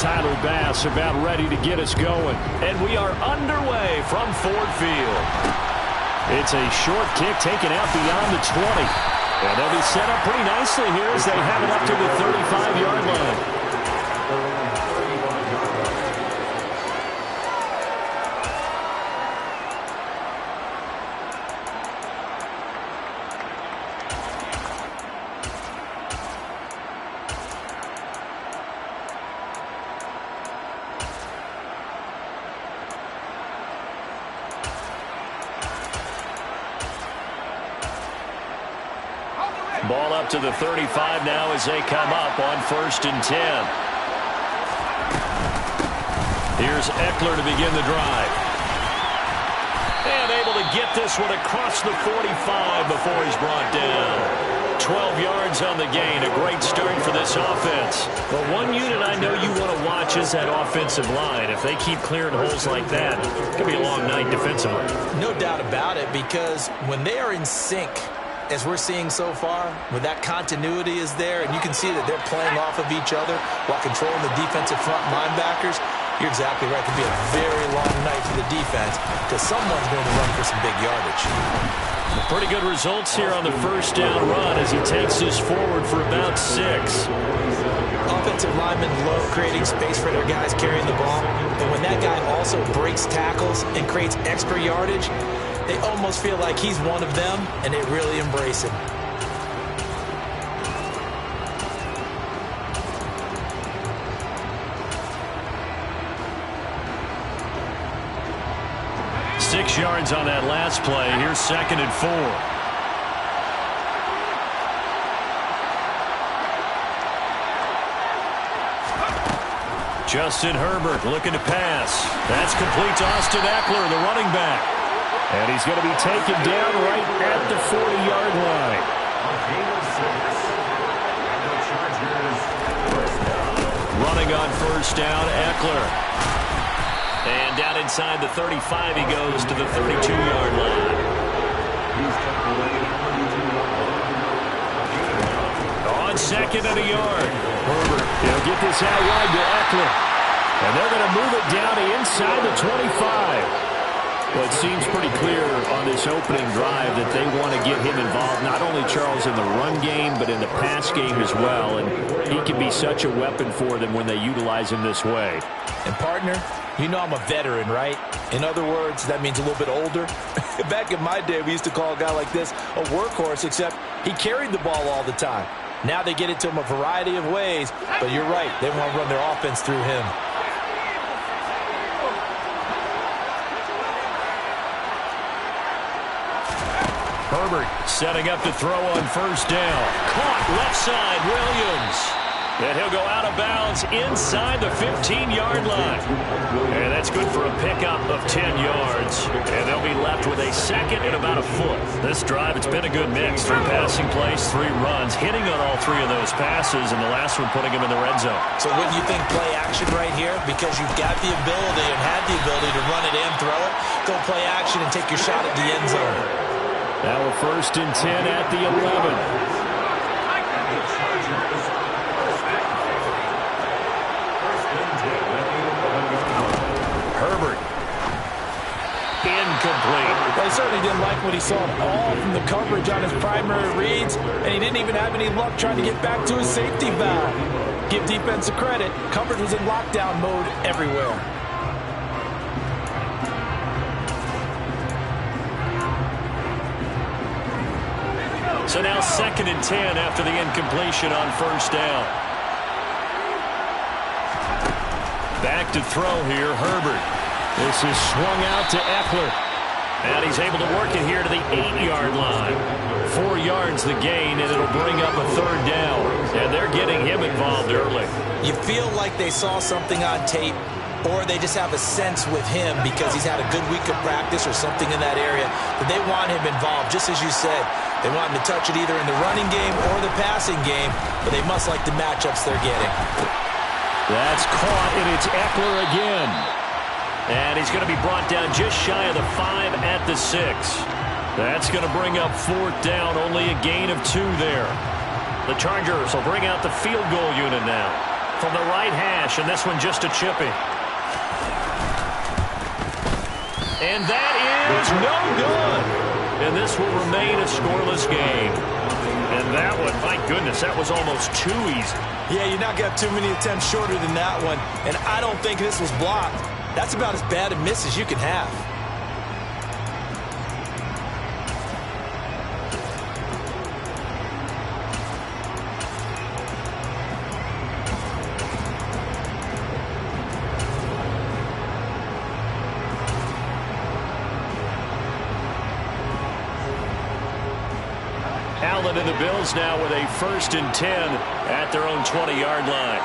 Tyler Bass about ready to get us going. And we are underway from Ford Field. It's a short kick taken out beyond the 20. And they'll be set up pretty nicely here as they have it up to the 35-yard line. Ball up to the 35 now as they come up on 1st and 10. Here's Eckler to begin the drive. And able to get this one across the 45 before he's brought down. 12 yards on the gain. A great start for this offense. But one unit I know you want to watch is that offensive line. If they keep clearing holes like that, it could be a long night defensively. No doubt about it, because when they are in sync, as we're seeing so far, when that continuity is there, and you can see that they're playing off of each other while controlling the defensive front linebackers, you're exactly right. It could be a very long night for the defense because someone's going to run for some big yardage. Pretty good results here on the first down run as he takes this forward for about 6. Offensive linemen love creating space for their guys carrying the ball, but when that guy also breaks tackles and creates extra yardage, they almost feel like he's one of them, and they really embrace him. Six yards on that last play. Here's 2nd and 4. Justin Herbert looking to pass. That's complete to Austin Eckler, the running back. And he's going to be taken down right at the 40-yard line. Running on 1st down, Eckler. And down inside the 35, he goes to the 32-yard line. On 2nd and a yard. Herbert, he'll get this out wide to Eckler. And they're going to move it down to inside the 25. Well, it seems pretty clear on this opening drive that they want to get him involved, not only, Charles, in the run game, but in the pass game as well. And he can be such a weapon for them when they utilize him this way. And, partner, you know I'm a veteran, right? In other words, that means a little bit older. Back in my day, we used to call a guy like this a workhorse, except he carried the ball all the time. Now they get it to him a variety of ways, but you're right. They want to run their offense through him. Herbert setting up to throw on 1st down. Caught left side, Williams. And he'll go out of bounds inside the 15-yard line. And that's good for a pickup of 10 yards. And they'll be left with a 2nd and about a foot. This drive, it's been a good mix. 3 passing plays, 3 runs, hitting on all 3 of those passes, and the last one putting him in the red zone. So wouldn't you think play action right here? Because you've got the ability and had the ability to run it and throw it. Go play action and take your shot at the end zone. Now a 1st and 10 at the 11. Herbert. Incomplete. Well, he certainly didn't like what he saw at all from the coverage on his primary reads, and he didn't even have any luck trying to get back to his safety valve. Give defense a credit. Coverage was in lockdown mode everywhere. So now 2nd and 10 after the incompletion on 1st down. Back to throw here, Herbert. This is swung out to Eckler. And he's able to work it here to the 8-yard line. 4 yards the gain, and it'll bring up a 3rd down. And they're getting him involved early. You feel like they saw something on tape, or they just have a sense with him because he's had a good week of practice or something in that area that they want him involved, just as you said. They want him to touch it either in the running game or the passing game, but they must like the matchups they're getting. That's caught, and it's Eckler again. And he's going to be brought down just shy of the 5 at the 6. That's going to bring up 4th down, only a gain of 2 there. The Chargers will bring out the field goal unit now. from the right hash, and this one just a chipping. And that is no good. And this will remain a scoreless game. And that one, my goodness, that was almost too easy. Yeah, you're not going to have too many attempts shorter than that one. And I don't think this was blocked. That's about as bad a miss as you can have. Allen and the Bills now with a 1st and 10 at their own 20-yard line.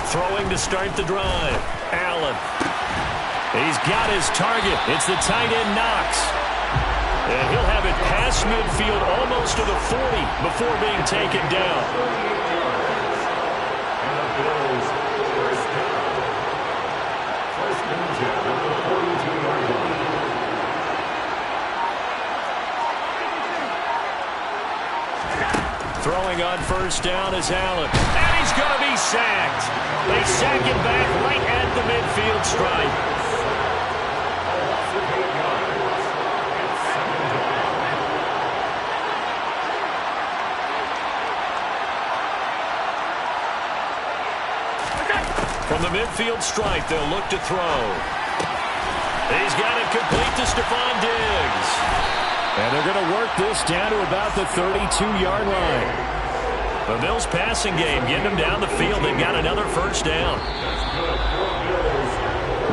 Throwing to start the drive. Allen. He's got his target. It's the tight end Knox. And he'll have it past midfield almost to the 40 before being taken down. Throwing on 1st down is Allen. And he's going to be sacked. They sack him back right at the midfield stripe. From the midfield stripe, they'll look to throw. He's got it complete to Stephon Diggs. And they're going to work this down to about the 32-yard line. The Bills passing game, getting them down the field. They've got another 1st down.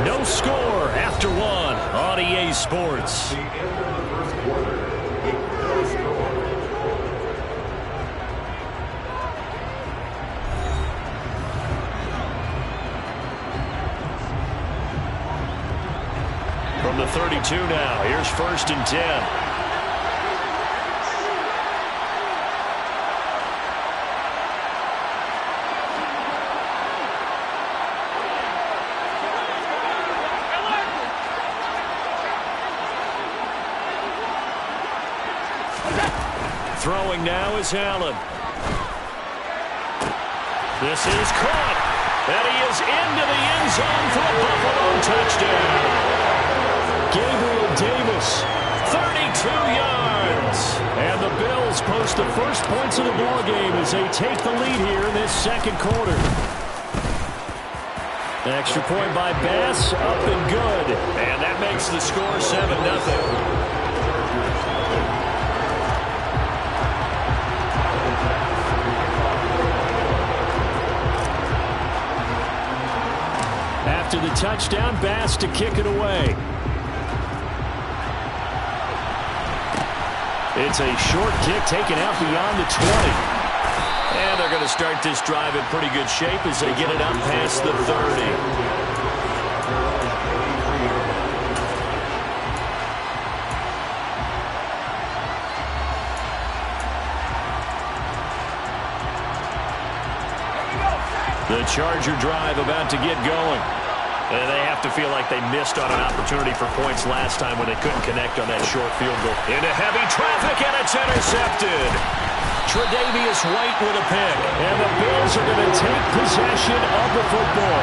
No score after 1 on EA Sports. From the 32 now, here's 1st and 10. Throwing now is Allen. This is caught. And he is into the end zone for a Buffalo touchdown. Gabriel Davis, 32 yards. And the Bills post the first points of the ballgame as they take the lead here in this 2nd quarter. An extra point by Bass, up and good. And that makes the score 7-0. After the touchdown, Bass to kick it away. It's a short kick taken out beyond the 20. And they're going to start this drive in pretty good shape as they get it up past the 30. The Charger drive about to get going. And they have to feel like they missed on an opportunity for points last time when they couldn't connect on that short field goal. Into heavy traffic, and it's intercepted. Tre'Davious White with a pick. And the Bills are going to take possession of the football.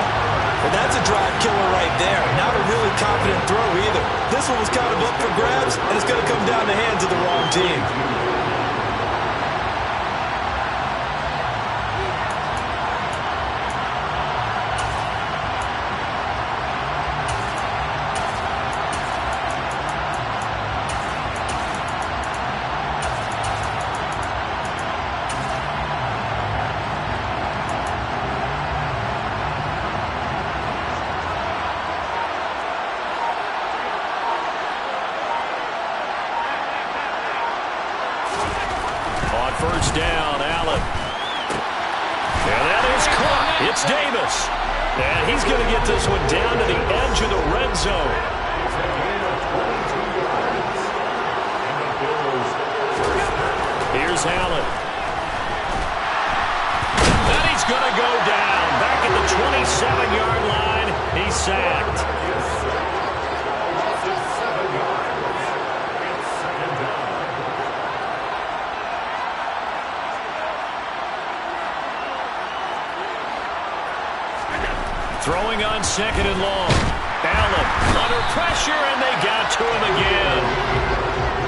Well, that's a drive killer right there. Not a really confident throw either. This one was kind of up for grabs, and it's going to come down the hands of the wrong team. First down, Allen. And that is caught. It's Davis. And he's going to get this one down to the edge of the red zone. Here's Allen. And he's going to go down. Back at the 27-yard line. He's sacked. on 2nd and long. Allen under pressure, and they got to him again.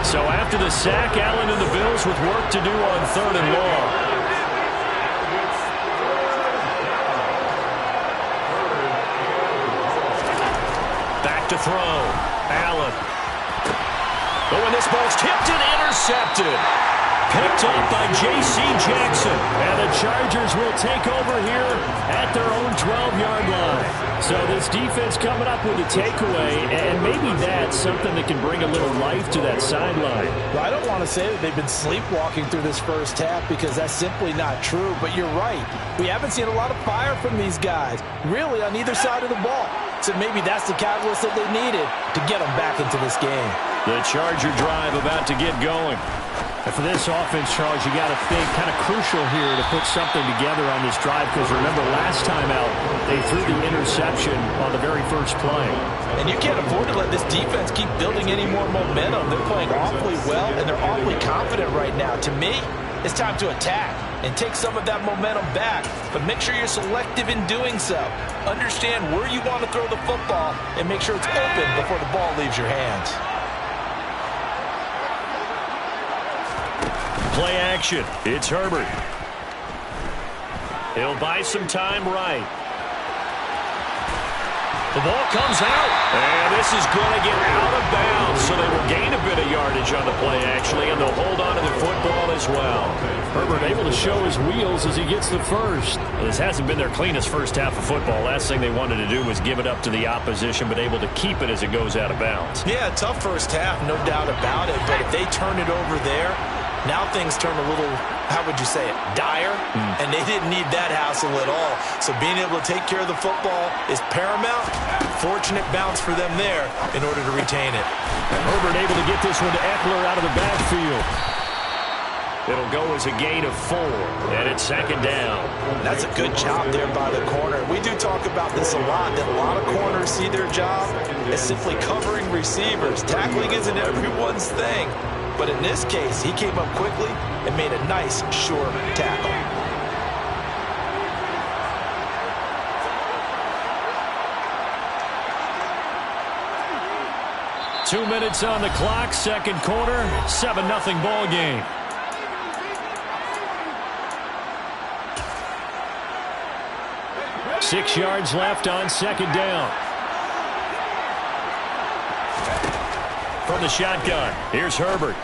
So after the sack, Allen and the Bills with work to do on 3rd and long. Back to throw. Allen. Oh, and this ball's tipped and intercepted. Picked up by J.C. Jackson. And the Chargers will take over here at their own 12-yard line. So this defense coming up with a takeaway, and maybe that's something that can bring a little life to that sideline. Well, I don't want to say that they've been sleepwalking through this first half because that's simply not true. But you're right. We haven't seen a lot of fire from these guys, really, on either side of the ball. So maybe that's the catalyst that they needed to get them back into this game. The Charger drive about to get going. And for this offense, Charles, you got to think kind of crucial here to put something together on this drive, because remember last time out they threw the interception on the very first play. And you can't afford to let this defense keep building any more momentum. They're playing awfully well, and they're awfully confident right now. To me, it's time to attack and take some of that momentum back, but make sure you're selective in doing so. Understand where you want to throw the football and make sure it's open before the ball leaves your hands. Play action. It's Herbert. He'll buy some time right. The ball comes out. And this is going to get out of bounds, so they will gain a bit of yardage on the play, actually, and they'll hold on to the football as well. Herbert able to show his wheels as he gets the first. Well, this hasn't been their cleanest first half of football. Last thing they wanted to do was give it up to the opposition, but able to keep it as it goes out of bounds. Yeah, tough first half, no doubt about it, but if they turn it over there, now things turn a little, how would you say it, dire, and they didn't need that hassle at all. So being able to take care of the football is paramount. Fortunate bounce for them there in order to retain it. And Herbert able to get this one to Eckler out of the backfield. It'll go as a gain of 4, and it's 2nd down. That's a good job there by the corner. We do talk about this a lot, that a lot of corners see their job as simply covering receivers. Tackling isn't everyone's thing. But in this case, he came up quickly and made a nice, sure tackle. Two minutes on the clock, second quarter, 7-0 ball game. Six yards left on 2nd down. From the shotgun, here's Herbert.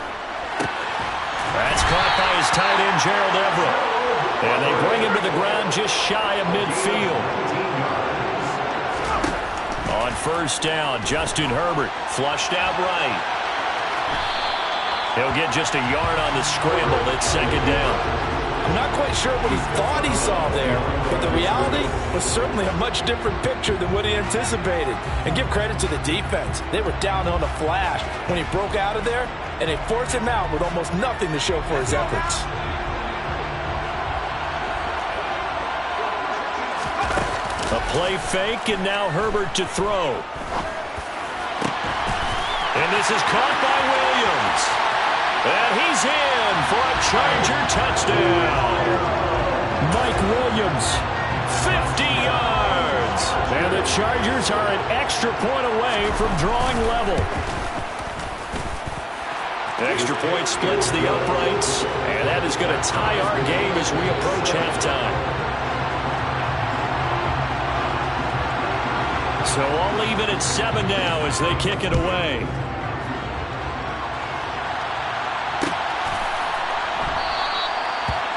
That's caught by his tight end, Gerald Everett. And they bring him to the ground just shy of midfield. On 1st down, Justin Herbert flushed out right. He'll get just a yard on the scramble. It's 2nd down. I'm not quite sure what he thought he saw there, but the reality was certainly a much different picture than what he anticipated. And give credit to the defense. They were down on a flash when he broke out of there, and they forced him out with almost nothing to show for his efforts. A play fake, and now Herbert to throw. And this is caught by Williams. And he's in for a Charger touchdown. Mike Williams, 50 yards. and the Chargers are an extra point away from drawing level. Extra point splits the uprights, and that is going to tie our game as we approach halftime. So I'll leave it at 7 now as they kick it away.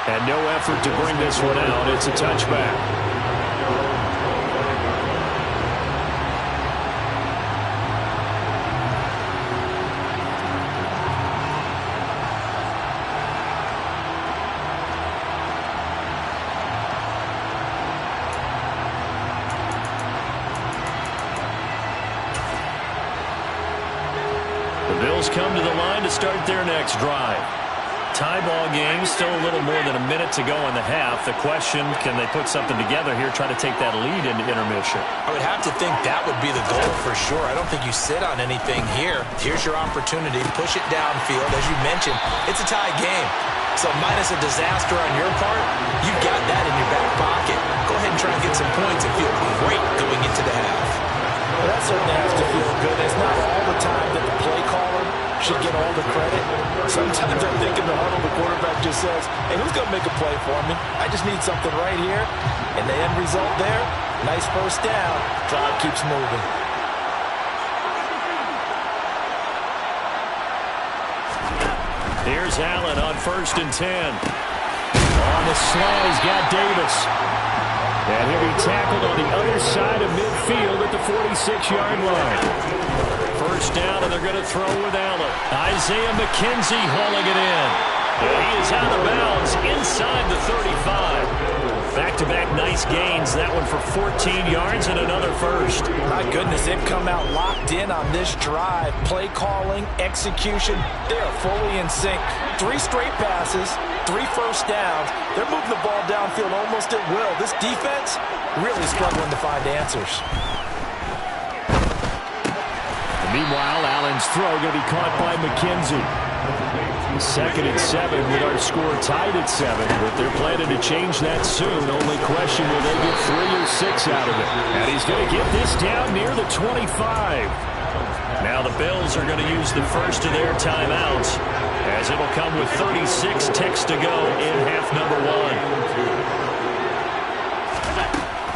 And no effort to bring this one out. It's a touchback. The Bills come to the line to start their next drive. Tie ball game, still a little more than a minute to go in the half. The question, can they put something together here, try to take that lead into intermission? I would have to think that would be the goal for sure. I don't think you sit on anything here. Here's your opportunity. Push it downfield. As you mentioned, it's a tie game. So minus a disaster on your part, you've got that in your back pocket. Go ahead and try and get some points and feel great going into the half. Well, that certainly has to feel good. It's not all the time that the play caller should get all the credit. Sometimes I think in the huddle, the quarterback just says, hey, who's going to make a play for me? I just need something right here. And the end result there, nice first down. Drive keeps moving. Here's Allen on 1st and 10. On the slant, he's got Davis. And he'll be tackled on the other side of midfield at the 46-yard line. First down, and they're going to throw with Allen. Isaiah McKenzie hauling it in. And he is out of bounds inside the 35. Back-to-back nice gains. That one for 14 yards and another first. My goodness, they've come out locked in on this drive. Play calling, execution, they are fully in sync. 3 straight passes, 3 first downs. They're moving the ball downfield almost at will. This defense really struggling to find answers. Meanwhile, Allen's throw going to be caught by McKenzie. 2nd and 7 with our score tied at 7, but they're planning to change that soon. Only question, will they get 3 or 6 out of it? And he's going to get this down near the 25. Now the Bills are going to use the first of their timeouts, as it'll come with 36 ticks to go in half number 1.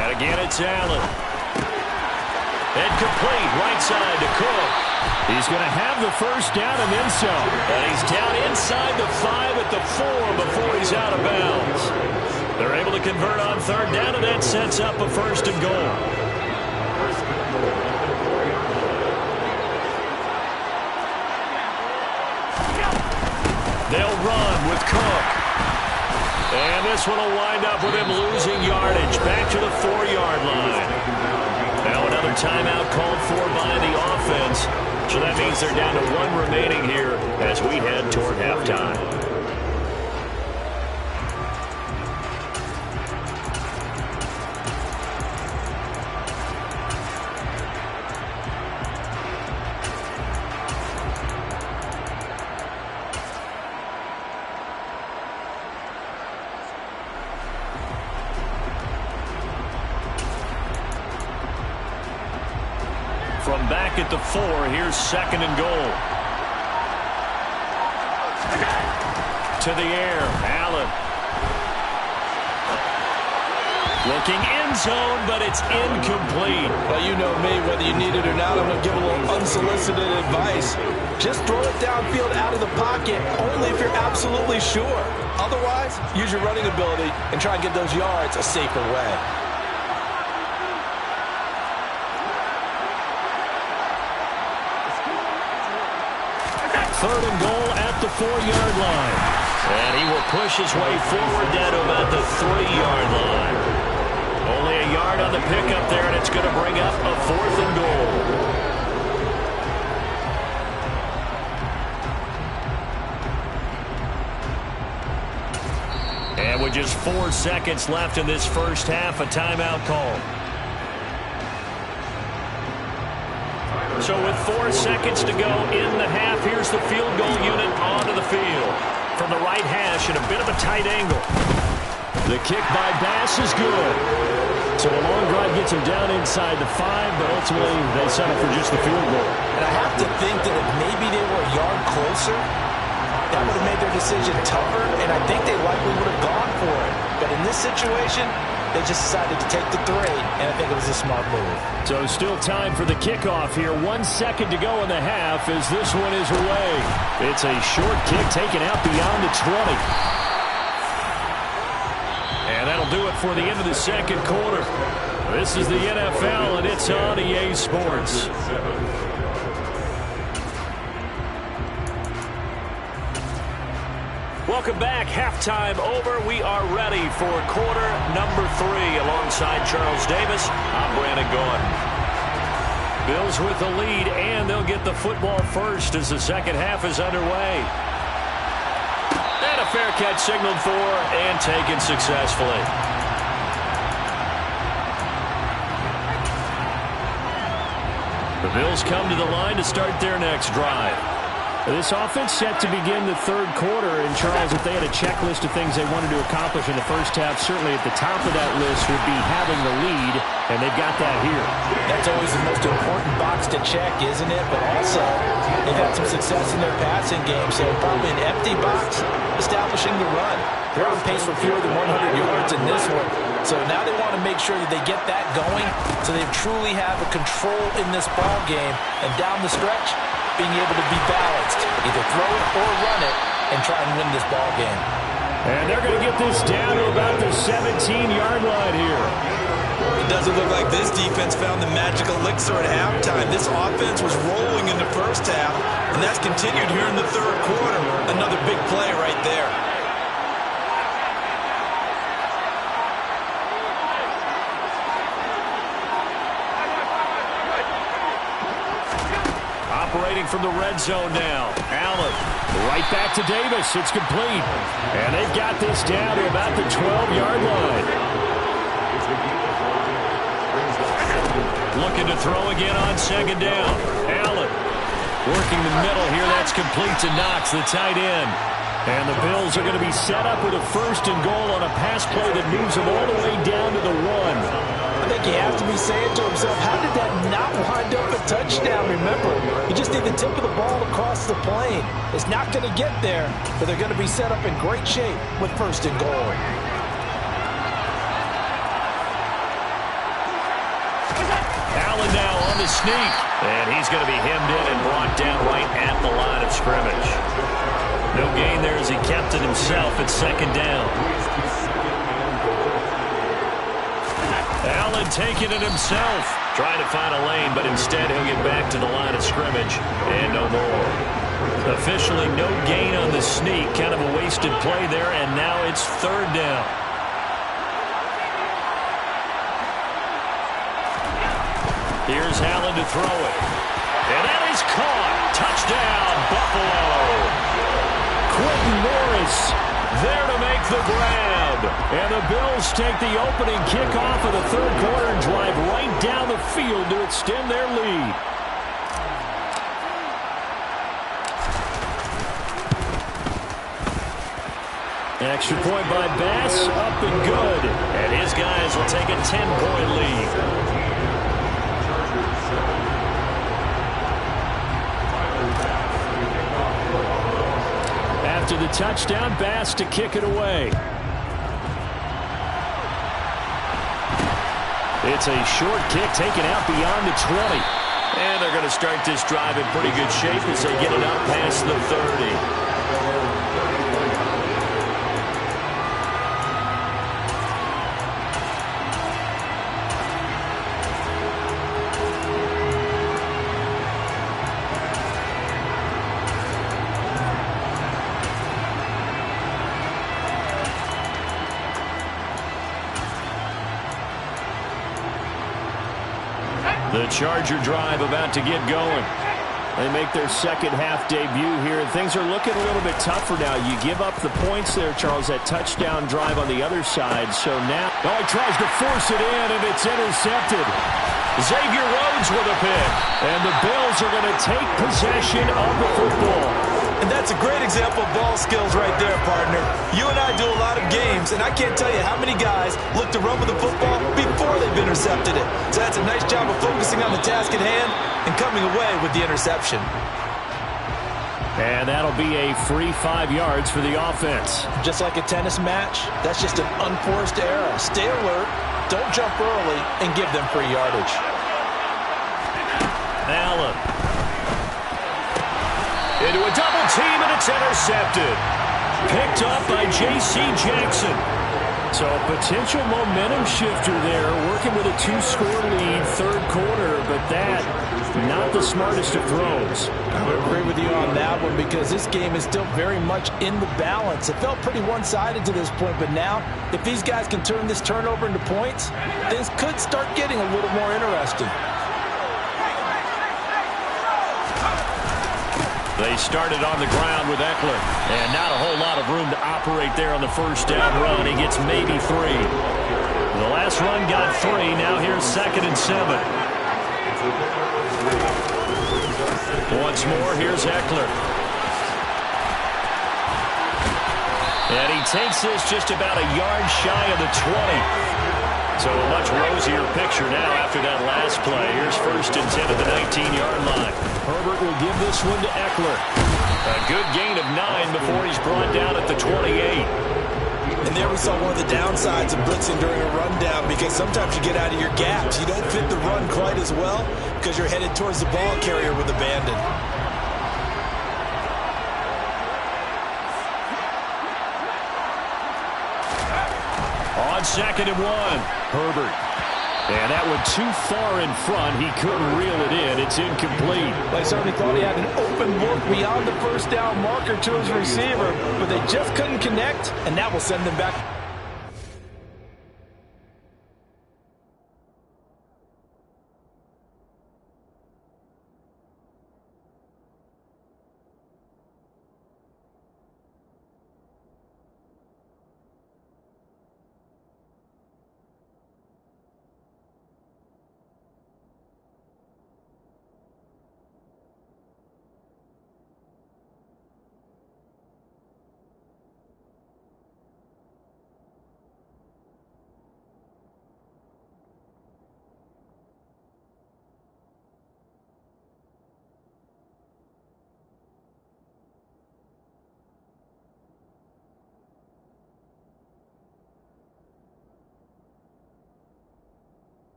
And again, it's Allen. And complete, right side to Cook. He's going to have the first down and then some. And he's down inside the 5 at the 4 before he's out of bounds. They're able to convert on 3rd down, and that sets up a 1st and goal. They'll run with Cook. And this one will wind up with him losing yardage back to the 4-yard line. Now another timeout called for by the offense. So that means they're down to 1 remaining here as we head toward halftime. From back at the 4, here's 2nd and goal. To the air, Allen. Looking end zone, but it's incomplete. Well, you know me, whether you need it or not, I'm going to give a little unsolicited advice. Just throw it downfield out of the pocket, only if you're absolutely sure. Otherwise, use your running ability and try and get those yards a safer way. 3rd and goal at the 4-yard line. And he will push his way forward down to about the 3-yard line. Only a yard on the pickup there, and it's going to bring up a 4th and goal. And with just 4 seconds left in this first half, a timeout call. So with 4 seconds to go in the half, here's the field goal unit onto the field. From the right hash in a bit of a tight angle. The kick by Bass is good. So a long drive gets him down inside the 5, but ultimately they settle for just the field goal. And I have to think that if maybe they were a yard closer, that would have made their decision tougher, and I think they likely would have gone for it. But in this situation, they just decided to take the 3, and I think it was a smart move. So still time for the kickoff here. 1 second to go in the half as this one is away. It's a short kick taken out beyond the 20. And that'll do it for the end of the second quarter. This is the NFL, and it's on EA Sports. Welcome back. Halftime over. We are ready for quarter number 3. Alongside Charles Davis, I'm Brandon Gordon. Bills with the lead, and they'll get the football first as the second half is underway. And a fair catch signaled for and taken successfully. The Bills come to the line to start their next drive. This offense set to begin the third quarter. And, Charles, if they had a checklist of things they wanted to accomplish in the first half, certainly at the top of that list would be having the lead, and they've got that here. That's always the most important box to check, isn't it? But also, they've had some success in their passing game, so probably an empty box, establishing the run. They're on pace for fewer than 100 yards in this one. So now they want to make sure that they get that going so they truly have a control in this ball game. And down the stretch, being able to be balanced, either throw it or run it, and try and win this ball game. And they're going to get this down to about the 17-yard line here. It doesn't look like this defense found the magical elixir at halftime. This offense was rolling in the first half, and that's continued here in the third quarter. Another big play right there. Operating from the red zone now. Allen, right back to Davis. It's complete. And they've got this down to about the 12-yard line. Looking to throw again on second down. Allen working the middle here. That's complete to Knox, the tight end. And the Bills are going to be set up with a first and goal on a pass play that moves them all the way down to the 1. I think he has to be saying to himself, how did that not wind up a touchdown? Remember, you just need the tip of the ball across the plane. It's not going to get there, but they're going to be set up in great shape with first and goal. Allen now on the sneak. And he's going to be hemmed in and brought down right at the line of scrimmage. No gain there as he kept it himself at second down. Allen taking it himself. Trying to find a lane, but instead he'll get back to the line of scrimmage. And no more. Officially no gain on the sneak. Kind of a wasted play there, and now it's third down. Here's Allen to throw it. And that is caught. Touchdown, Buffalo. Quentin Morris there to make the grab. And the Bills take the opening kickoff of the third quarter and drive right down the field to extend their lead. Extra point by Bass, up and good. And his guys will take a 10-point lead. After the touchdown, Bass to kick it away. It's a short kick taken out beyond the 20. And they're going to start this drive in pretty good shape as they get it up past the 30. The Charger drive about to get going. They make their second half debut here, and things are looking a little bit tougher now. You give up the points there, Charles, that touchdown drive on the other side. So now, he tries to force it in, and it's intercepted. Xavier Rhodes with a pick, and the Bills are going to take possession of the football. And that's a great example of ball skills right there, partner. You and I do a lot of games, and I can't tell you how many guys look to run with the football before they've intercepted it. So that's a nice job of focusing on the task at hand and coming away with the interception. And that'll be a free 5 yards for the offense. Just like a tennis match, that's just an unforced error. Stay alert, don't jump early, and give them free yardage. Allen. Into a double team, and it's intercepted. Picked up by J.C. Jackson. So a potential momentum shifter there, working with a 2-score lead, third quarter, but that, not the smartest of throws. I would agree with you on that one because this game is still very much in the balance. It felt pretty one-sided to this point, but now, if these guys can turn this turnover into points, things could start getting a little more interesting. They started on the ground with Eckler, and not a whole lot of room to operate there on the first down run. He gets maybe 3. The last run got 3. Now here's 2nd and 7. Once more, here's Eckler. And he takes this just about a yard shy of the 20. So a much rosier picture now after that last play. Here's 1st and 10 at the 19-yard line. Herbert will give this one to Eckler. A good gain of 9 before he's brought down at the 28. And there we saw one of the downsides of blitzing during a rundown, because sometimes you get out of your gaps. You don't fit the run quite as well because you're headed towards the ball carrier with abandon. On 2nd and 1, Herbert. And that one too far in front. He couldn't reel it in. It's incomplete. They certainly thought he had an open look beyond the first down marker to his receiver, but they just couldn't connect, and that will send them back.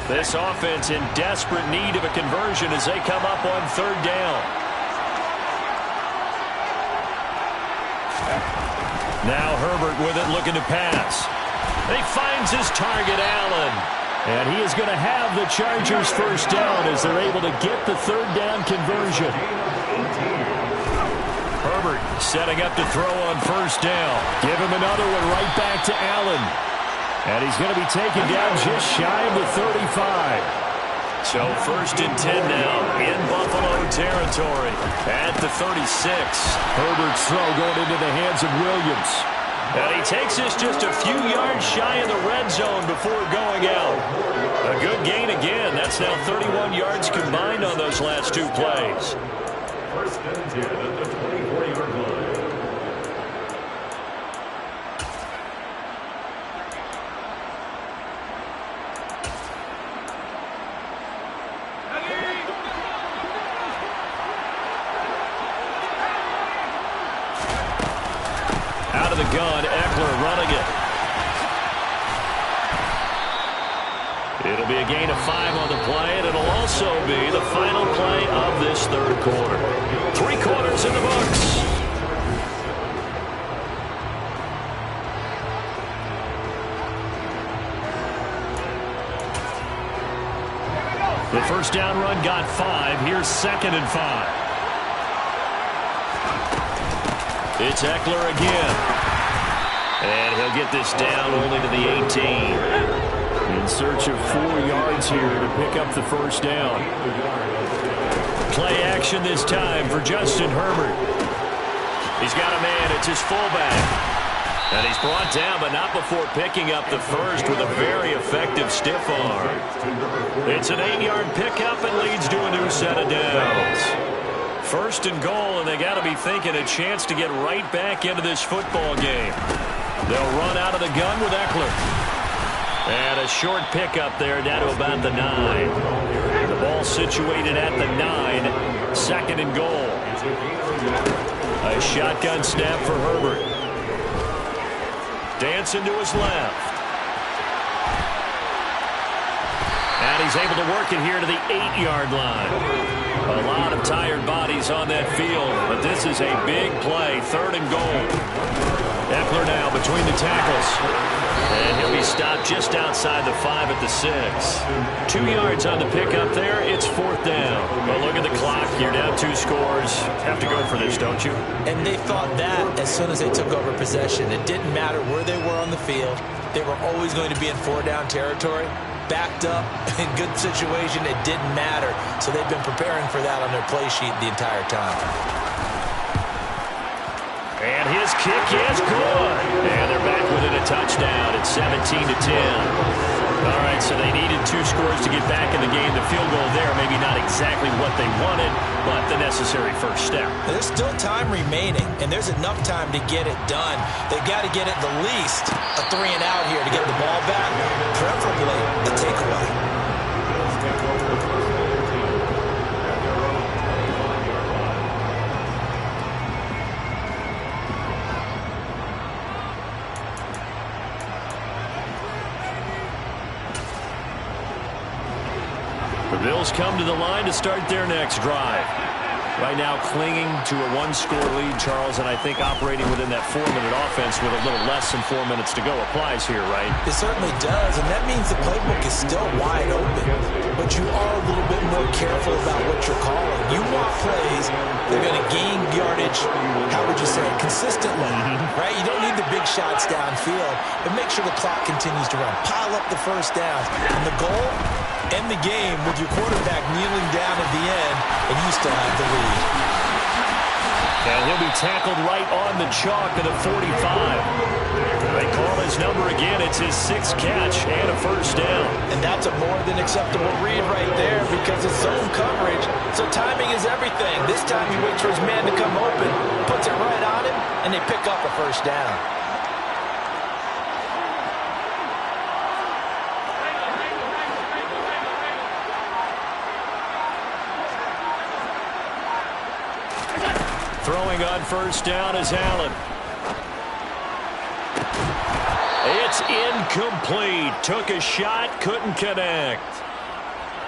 This offense in desperate need of a conversion as they come up on third down. Now Herbert with it, looking to pass. He finds his target, Allen. And he is going to have the Chargers first down as they're able to get the third down conversion. Herbert setting up to throw on first down. Give him another one right back to Allen. And he's going to be taken down just shy of the 35. So first and 10 now in Buffalo territory at the 36. Herbert's throw going into the hands of Williams. And he takes this just a few yards shy of the red zone before going out. A good gain again. That's now 31 yards combined on those last two plays. First and 10 at the 24-yard line. Out of the gun, Eckler running it. It'll be a gain of 5 on the play, and it'll also be the final play of this third quarter. 3 quarters in the books. The first down run got 5. Here's 2nd and 5. It's Eckler again. And he'll get this down only to the 18. In search of 4 yards here to pick up the first down. Play action this time for Justin Herbert. He's got a man. It's his fullback. And he's brought down, but not before picking up the first with a very effective stiff arm. It's an 8-yard pickup and leads to a new set of downs. First and goal, and they got to be thinking a chance to get right back into this football game. They'll run out of the gun with Eckler. And a short pickup there down to about the 9. The ball situated at the 9. 2nd and goal. A shotgun snap for Herbert. Dancing to his left. And he's able to work it here to the 8-yard line. A lot of tired bodies on that field, but this is a big play. 3rd and goal. Eckler now between the tackles. And he'll be stopped just outside the 5 at the 6. 2 yards on the pickup there. It's 4th down. But look at the clock. You're down 2 scores. Have to go for this, don't you? And they thought that as soon as they took over possession. It didn't matter where they were on the field. They were always going to be in 4-down territory. Backed up, in good situation, it didn't matter. So they've been preparing for that on their play sheet the entire time. And his kick is good. And they're back within a touchdown. It's 17-10. All right, so they needed 2 scores to get back in the game. The field goal there, maybe not exactly what they wanted, but the necessary first step. There's still time remaining, and there's enough time to get it done. They've got to get at the least a 3 and out here to get the ball back, preferably a takeaway. The Bills come to the line to start their next drive. Right now clinging to a 1-score lead, Charles, and I think operating within that 4-minute offense with a little less than 4 minutes to go applies here, right? It certainly does, and that means the playbook is still wide open. But you are a little bit more careful about what you're calling. You want plays that are going to gain yardage, how would you say it, consistently, right? You don't need the big shots downfield, but make sure the clock continues to run. Pile up the first down. And the goal? End the game with your quarterback kneeling down at the end, and you still have the lead. And he'll be tackled right on the chalk of the 45. They call his number again. It's his 6th catch and a first down. And that's a more than acceptable read right there because it's zone coverage, so timing is everything. This time he waits for his man to come open, puts it right on him, and they pick up a first down. Throwing on first down is Allen. It's incomplete. Took a shot, couldn't connect.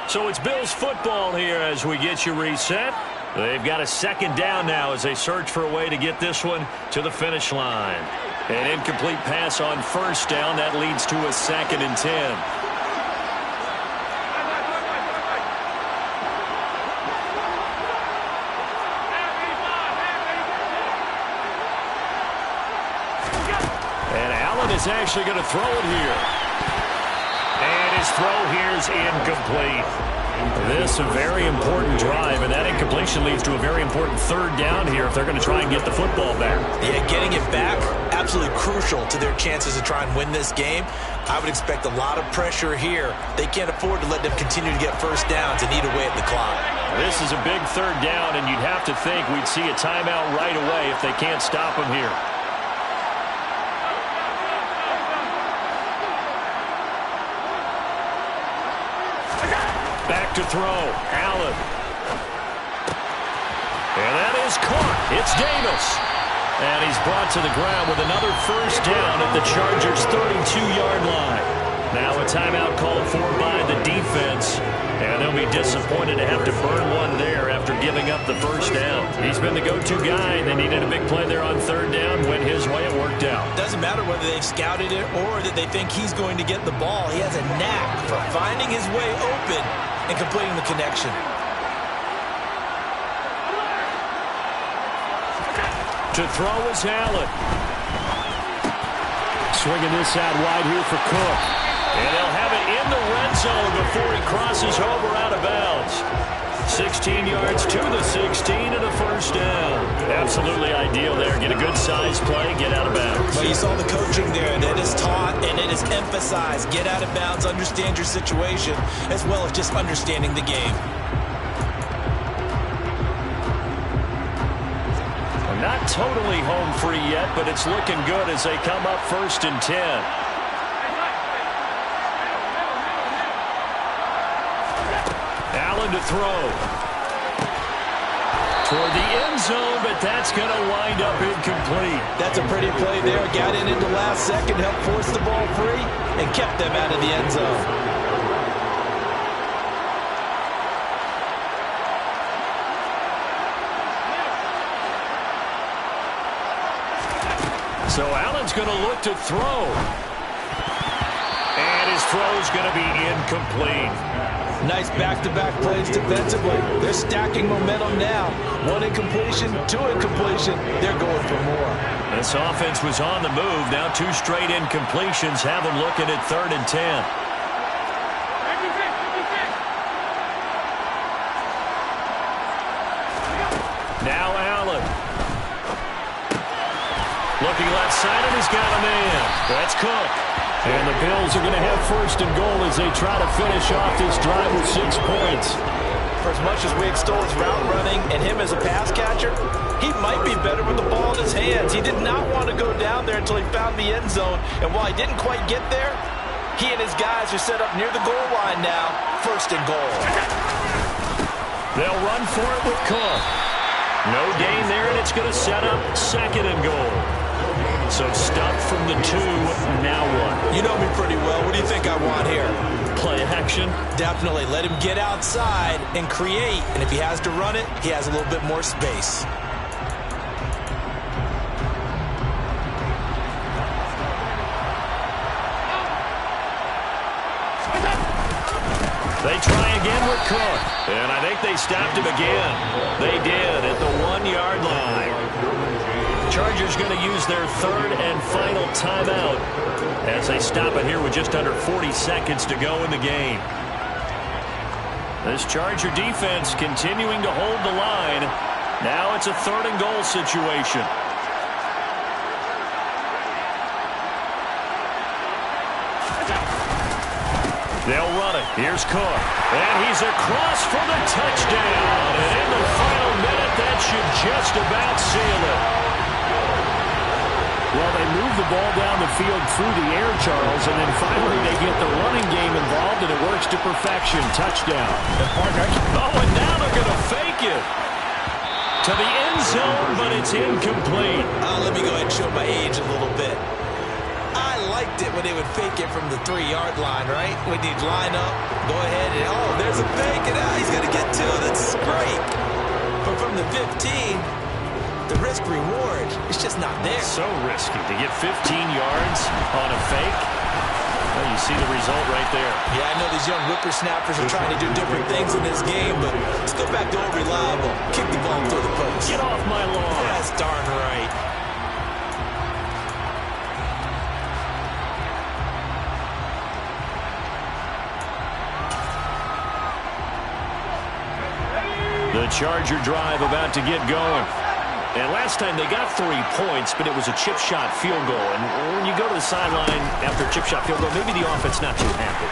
So it's Bills football here as we get you reset. They've got a second down now as they search for a way to get this one to the finish line. An incomplete pass on first down. That leads to a 2nd and 10. Is actually going to throw it here. And his throw here is incomplete. This a very important drive, and that incompletion leads to a very important 3rd down here if they're going to try and get the football back. Yeah, getting it back, absolutely crucial to their chances to try and win this game. I would expect a lot of pressure here. They can't afford to let them continue to get first downs and eat away at the clock. This is a big 3rd down, and you'd have to think we'd see a timeout right away if they can't stop them here. Back to throw. Allen. And that is caught. It's Davis. And he's brought to the ground with another first down at the Chargers' 32-yard line. Now a timeout called for by the defense. And they'll be disappointed to have to burn one there after giving up the first down. He's been the go-to guy. They needed a big play there on 3rd down. Went his way. It worked out. Doesn't matter whether they've scouted it or that they think he's going to get the ball. He has a knack for finding his way open and completing the connection. To throw is Allen. Swinging this out wide here for Cook. And they'll have it in the red zone before he crosses over out of bounds. 16 yards to the 16 and a first down. Absolutely ideal there. Get a good size play, get out of bounds. Well, you saw the coaching there. That is taught and it is emphasized. Get out of bounds, understand your situation, as well as just understanding the game. Not totally home free yet, but it's looking good as they come up 1st and 10. Allen to throw. Toward the end zone, but that's going to wind up incomplete. That's a pretty play there. Got in at the last second, helped force the ball free, and kept them out of the end zone. So Allen's going to look to throw. And his throw is going to be incomplete. Nice back-to-back plays defensively. They're stacking momentum now. 1 incompletion, 2 incompletion. They're going for more. This offense was on the move. Now 2 straight incompletions have them looking at 3rd and 10. Now Allen. Looking left side, and he's got a man. That's Cook. And the Bills are going to have 1st and goal as they try to finish off this drive with 6 points. For as much as we extol his route running and him as a pass catcher, he might be better with the ball in his hands. He did not want to go down there until he found the end zone. And while he didn't quite get there, he and his guys are set up near the goal line now. 1st and goal. They'll run for it with Cook. No gain there, and it's going to set up 2nd and goal. So stop from the 2, now what? You know me pretty well. What do you think I want here? Play action? Definitely. Let him get outside and create. And if he has to run it, he has a little bit more space. They try again with Cook. And I think they stopped him again. They did at the 1-yard line. Chargers going to use their 3rd and final timeout as they stop it here with just under 40 seconds to go in the game. This Charger defense continuing to hold the line. Now it's a 3rd and goal situation. They'll run it. Here's Cook. And he's across for the touchdown. And in the final minute, that should just about seal it. Well, they move the ball down the field through the air, Charles, and then finally they get the running game involved, and it works to perfection. Touchdown. Oh, and now they're going to fake it to the end zone, but it's incomplete. Let me go ahead and show my age a little bit. I like liked it when they would fake it from the 3-yard line, right? When you'd line up, go ahead, and oh, there's a fake, and he's going to get 2. That's great. But from the 15, the risk-reward is just not there. So risky to get 15 yards on a fake. Well, you see the result right there. Yeah, I know these young whippersnappers are trying to do different things in this game, but let's go back to old reliable. Kick the ball through the post. Get off my lawn. That's darn right. The Charger drive about to get going. And last time they got 3 points, but it was a chip shot field goal. And when you go to the sideline after a chip shot field goal, maybe the offense not too happy.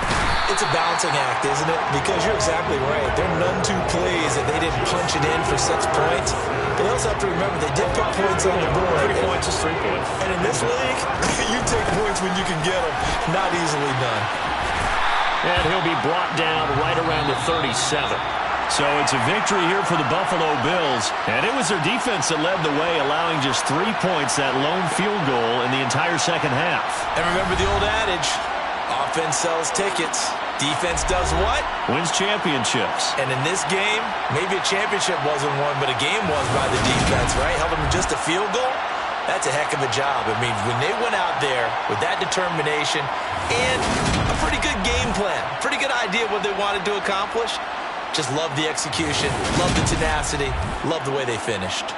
It's a balancing act, isn't it? Because you're exactly right. There are none too plays that they didn't punch it in for 6 points. But you also have to remember they did put points on the board. 3 points is 3 points. And in this league, you take points when you can get them. Not easily done. And he'll be brought down right around the 37. So it's a victory here for the Buffalo Bills. And it was their defense that led the way, allowing just 3 points, that lone field goal in the entire second half. And remember the old adage, offense sells tickets. Defense does what? Wins championships. And in this game, maybe a championship wasn't won, but a game was by the defense, right? Held them to just a field goal. That's a heck of a job. I mean, when they went out there with that determination and a pretty good game plan, pretty good idea what they wanted to accomplish, just love the execution, love the tenacity, love the way they finished.